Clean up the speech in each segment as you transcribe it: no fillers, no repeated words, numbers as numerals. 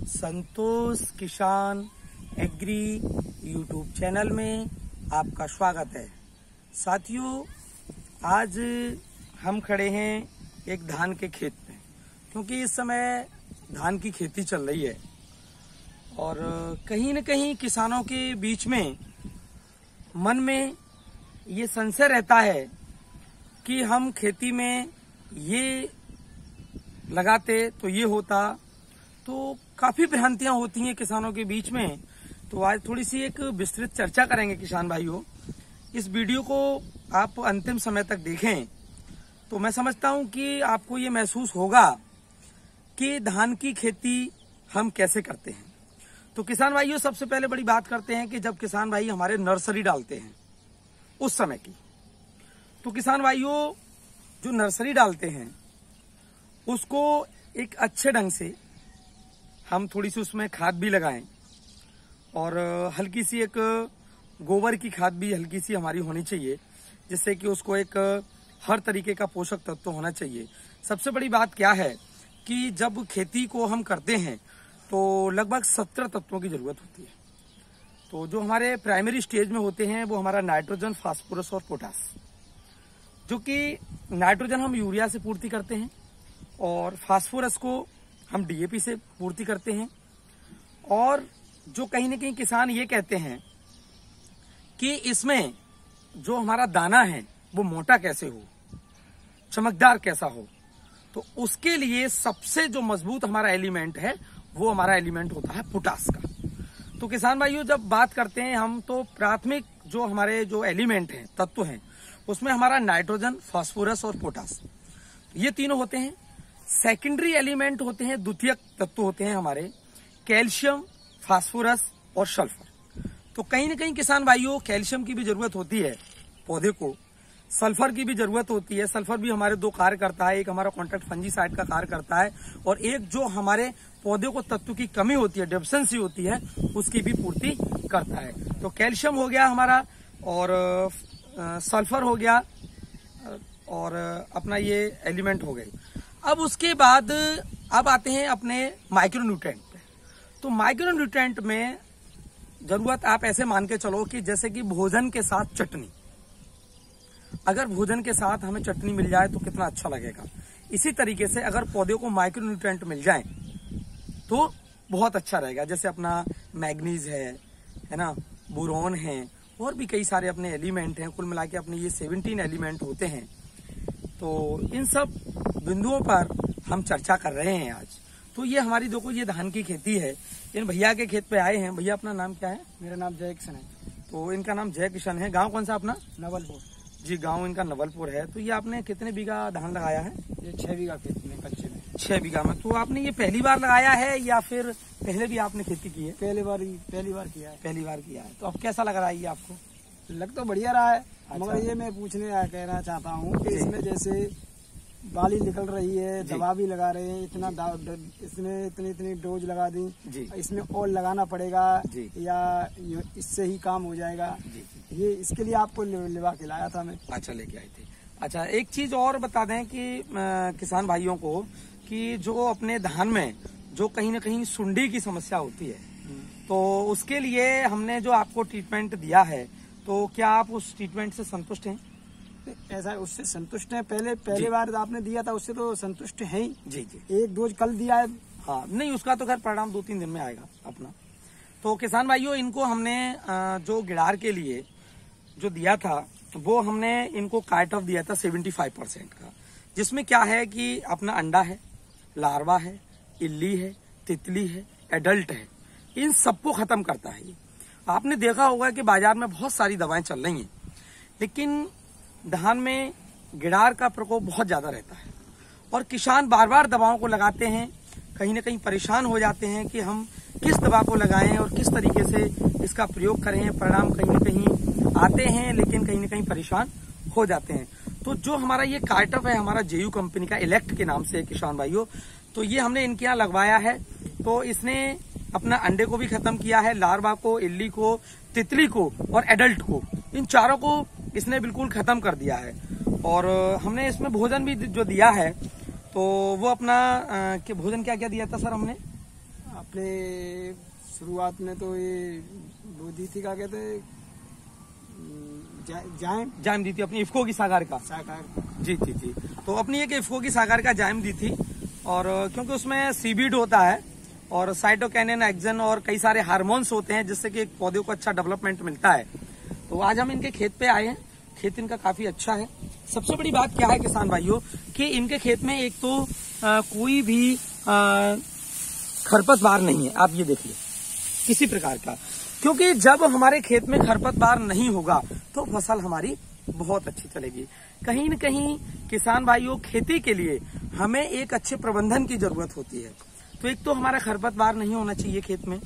संतोष किसान agree YouTube channel में आपका स्वागत है। साथियों, आज हम खड़े हैं एक धान के खेत में, क्योंकि इस समय धान की खेती चल रही है और कहीं न कहीं किसानों के बीच में मन में ये संशय रहता है कि हम खेती में ये लगाते तो ये होता। तो काफी भ्रांतियां होती हैं किसानों के बीच में। तो आज थोड़ी सी एक विस्तृत चर्चा करेंगे किसान भाइयों। इस वीडियो को आप अंतिम समय तक देखें तो मैं समझता हूं कि आपको ये महसूस होगा कि धान की खेती हम कैसे करते हैं। तो किसान भाइयों, सबसे पहले बड़ी बात करते हैं कि जब किसान भाई हमारे नर्सरी डालते हैं उस समय की। तो किसान भाइयों, जो नर्सरी डालते हैं उसको एक अच्छे ढंग से हम थोड़ी सी उसमें खाद भी लगाएं और हल्की सी एक गोबर की खाद भी हल्की सी हमारी होनी चाहिए, जिससे कि उसको एक हर तरीके का पोषक तत्व होना चाहिए। सबसे बड़ी बात क्या है कि जब खेती को हम करते हैं तो लगभग 17 तत्वों की जरूरत होती है। तो जो हमारे प्राइमरी स्टेज में होते हैं वो हमारा नाइट्रोजन, फास्फोरस और पोटास, जो कि नाइट्रोजन हम यूरिया से पूर्ति करते हैं और फास्फोरस को हम डीएपी से पूर्ति करते हैं। और जो कहीं न कहीं किसान ये कहते हैं कि इसमें जो हमारा दाना है वो मोटा कैसे हो, चमकदार कैसा हो, तो उसके लिए सबसे जो मजबूत हमारा एलिमेंट है वो हमारा एलिमेंट होता है पोटास का। तो किसान भाइयों, जब बात करते हैं हम तो प्राथमिक जो हमारे जो एलिमेंट हैं, तत्व हैं, उसमें हमारा नाइट्रोजन, फास्फोरस और पोटास, ये तीनों होते हैं। सेकेंडरी एलिमेंट होते हैं, द्वितीयक तत्व होते हैं हमारे कैल्शियम, फास्फोरस और सल्फर। तो कहीं न कहीं किसान भाइयों, कैल्शियम की भी जरूरत होती है पौधे को, सल्फर की भी जरूरत होती है। सल्फर भी हमारे दो कार्य करता है, एक हमारा कॉन्ट्रैक्ट फंजीसाइड का कार्य करता है और एक जो हमारे पौधे को तत्व की कमी होती है, डेफिशिएंसी होती है, उसकी भी पूर्ति करता है। तो कैल्शियम हो गया हमारा और सल्फर हो गया और अपना ये एलिमेंट हो गए। अब उसके बाद अब आते हैं अपने माइक्रोन्यूट्रेंट पे। तो माइक्रोन्यूट्रेंट में जरूरत आप ऐसे मान के चलो कि जैसे कि भोजन के साथ चटनी, अगर भोजन के साथ हमें चटनी मिल जाए तो कितना अच्छा लगेगा। इसी तरीके से अगर पौधे को माइक्रोन्यूट्रेंट मिल जाए तो बहुत अच्छा रहेगा। जैसे अपना मैग्नीज है ना, बोरोन है और भी कई सारे अपने एलिमेंट हैं। कुल मिला के अपने ये 17 एलिमेंट होते हैं। तो इन सब बिंदुओं पर हम चर्चा कर रहे हैं आज। तो ये हमारी देखो, ये धान की खेती है। इन भैया के खेत पे आए हैं। भैया, अपना नाम क्या है? मेरा नाम जय किशन है। तो इनका नाम जय किशन है। गांव कौन सा अपना? नवलपुर जी, गांव इनका नवलपुर है। तो ये आपने कितने बीघा धान लगाया है? ये 6 बीघा खेत में, कच्चे में 6 बीघा में। तो आपने ये पहली बार लगाया है या फिर पहले भी आपने खेती की है? पहली बार किया है। पहली बार किया है। तो अब कैसा लग रहा है ये आपको? लग तो बढ़िया रहा है। अच्छा। मगर ये मैं कहना चाहता हूँ कि इसमें जैसे बाली निकल रही है, दवा भी लगा रहे हैं, इसमें इतनी डोज लगा दी जी। इसमें और लगाना पड़ेगा जी। या इससे ही काम हो जाएगा जी। ये इसके लिए आपको लिवा के लाया था मैं। अच्छा, लेके आई थी। अच्छा, एक चीज और बता दें कि किसान भाइयों को कि जो अपने धान में जो कहीं न कहीं सुंडी की समस्या होती है, तो उसके लिए हमने जो आपको ट्रीटमेंट दिया है, तो क्या आप उस ट्रीटमेंट से संतुष्ट हैं? ऐसा उससे संतुष्ट है। पहले बार आपने दिया था उससे तो संतुष्ट है ही। जी जी। एक डोज कल दिया है। हाँ, नहीं, उसका तो खैर परिणाम 2-3 दिन में आएगा अपना। तो किसान भाइयों, इनको हमने जो गिडार के लिए जो दिया था वो हमने इनको काट ऑफ दिया था 75% का, जिसमें क्या है कि अपना अंडा है, लार्वा है, इल्ली है, तितली है, एडल्ट है, इन सबको खत्म करता है ये। आपने देखा होगा कि बाजार में बहुत सारी दवाएं चल रही हैं, लेकिन धान में गिडार का प्रकोप बहुत ज्यादा रहता है और किसान बार बार दवाओं को लगाते हैं। कहीं न कहीं परेशान हो जाते हैं कि हम किस दवा को लगाएं और किस तरीके से इसका प्रयोग करें। परिणाम कहीं न कहीं आते हैं, लेकिन कहीं न कहीं परेशान हो जाते हैं। तो जो हमारा ये कार्टफ है, हमारा जेयू कंपनी का, इलेक्ट के नाम से किसान भाइयों, तो ये हमने इनके यहाँ लगवाया है। तो इसने अपना अंडे को भी खत्म किया है, लार्वा को, इल्ली को, तितली को और एडल्ट को, इन चारों को इसने बिल्कुल खत्म कर दिया है। और हमने इसमें भोजन भी जो दिया है, तो वो अपना भोजन क्या क्या दिया था सर हमने? अपने शुरुआत में तो ये वो दी थी, क्या कहते, जायम दी थी अपनी इफ्को की सागर का। जी जी जी। तो अपनी एक इफ्को की सागर का जायम दी थी, और क्योंकि उसमें सीबीड होता है और साइटोकिनिन, एक्सन और कई सारे हार्मोन्स होते हैं जिससे कि एक पौधे को अच्छा डेवलपमेंट मिलता है। तो आज हम इनके खेत पे आए हैं। खेत इनका काफी अच्छा है। सबसे बड़ी बात क्या है किसान भाइयों कि इनके खेत में एक तो कोई भी खरपतवार नहीं है, आप ये देख लीजिए किसी प्रकार का, क्योंकि जब हमारे खेत में खरपतवार नहीं होगा तो फसल हमारी बहुत अच्छी चलेगी। कहीं न कहीं किसान भाइयों खेती के लिए हमें एक अच्छे प्रबंधन की जरूरत होती है। तो एक तो हमारा खरपतवार नहीं होना चाहिए खेत में,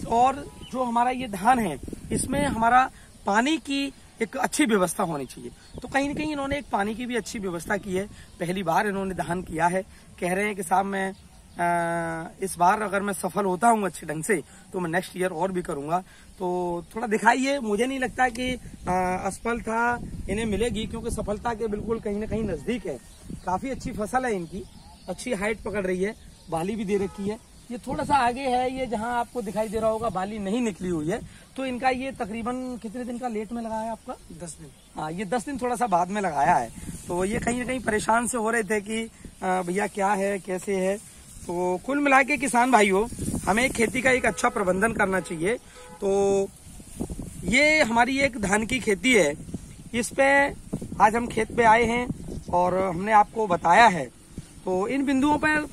और जो हमारा ये धान है इसमें हमारा पानी की एक अच्छी व्यवस्था होनी चाहिए। तो कहीं न कहीं इन्होंने एक पानी की भी अच्छी व्यवस्था की है। पहली बार इन्होंने धान किया है। कह रहे हैं कि साहब मैं इस बार अगर मैं सफल होता हूँ अच्छे ढंग से तो मैं नेक्स्ट ईयर और भी करूंगा। तो थोड़ा दिखाइए। मुझे नहीं लगता कि असफलता इन्हें मिलेगी, क्योंकि सफलता के बिल्कुल कहीं ना कहीं नजदीक है। काफी अच्छी फसल है इनकी, अच्छी हाइट पकड़ रही है, बाली भी दे रखी है। ये थोड़ा सा आगे है, ये जहां आपको दिखाई दे रहा होगा बाली नहीं निकली हुई है। तो इनका ये तकरीबन कितने दिन का लेट में लगाया है आपका? 10 दिन। हाँ, ये 10 दिन थोड़ा सा बाद में लगाया है। तो ये कहीं ना कहीं परेशान से हो रहे थे कि भैया क्या है, कैसे है। तो कुल मिला के किसान भाइयों हमें खेती का एक अच्छा प्रबंधन करना चाहिए। तो ये हमारी एक धान की खेती है, इस पे आज हम खेत पे आए हैं और हमने आपको बताया है। तो इन बिंदुओं पर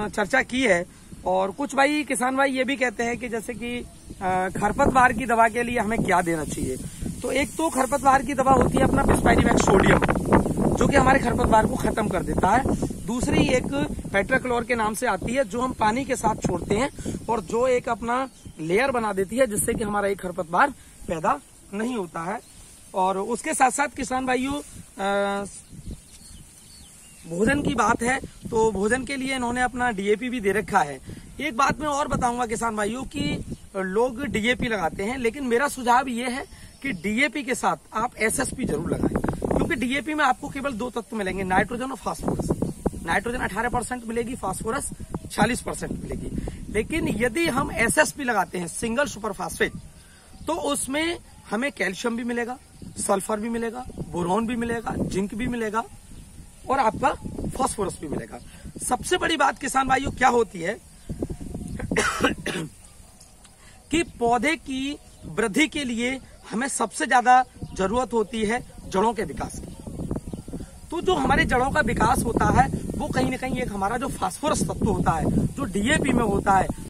चर्चा की है। और कुछ भाई किसान भाई ये भी कहते हैं कि जैसे कि खरपतवार की दवा के लिए हमें क्या देना चाहिए। तो एक तो खरपतवार की दवा होती है अपना पिस्पाइरीवैक्स सोडियम, जो कि हमारे खरपतवार को खत्म कर देता है। दूसरी एक पेट्राक्लोर के नाम से आती है, जो हम पानी के साथ छोड़ते हैं और जो एक अपना लेयर बना देती है, जिससे कि हमारा एक खरपतवार पैदा नहीं होता है। और उसके साथ साथ किसान भाइयों भोजन की बात है, तो भोजन के लिए इन्होंने अपना डीएपी भी दे रखा है। एक बात मैं और बताऊंगा किसान भाइयों कि लोग डीएपी लगाते हैं, लेकिन मेरा सुझाव ये है कि डीएपी के साथ आप एसएसपी जरूर लगाएं, क्योंकि डीएपी में आपको केवल 2 तत्व मिलेंगे, नाइट्रोजन और फास्फोरस। नाइट्रोजन 18% मिलेगी, फास्फोरस 40% मिलेगी। लेकिन यदि हम एसएसपी लगाते हैं, सिंगल सुपर फास्फेट, तो उसमें हमें कैल्शियम भी मिलेगा, सल्फर भी मिलेगा, बोरॉन भी मिलेगा, जिंक भी मिलेगा और आपका फास्फोरस भी मिलेगा। सबसे बड़ी बात किसान भाइयों क्या होती है कि पौधे की वृद्धि के लिए हमें सबसे ज्यादा जरूरत होती है जड़ों के विकास की। तो जो हमारे जड़ों का विकास होता है वो कहीं ना कहीं एक हमारा जो फास्फोरस तत्व होता है, जो डीएपी में होता है,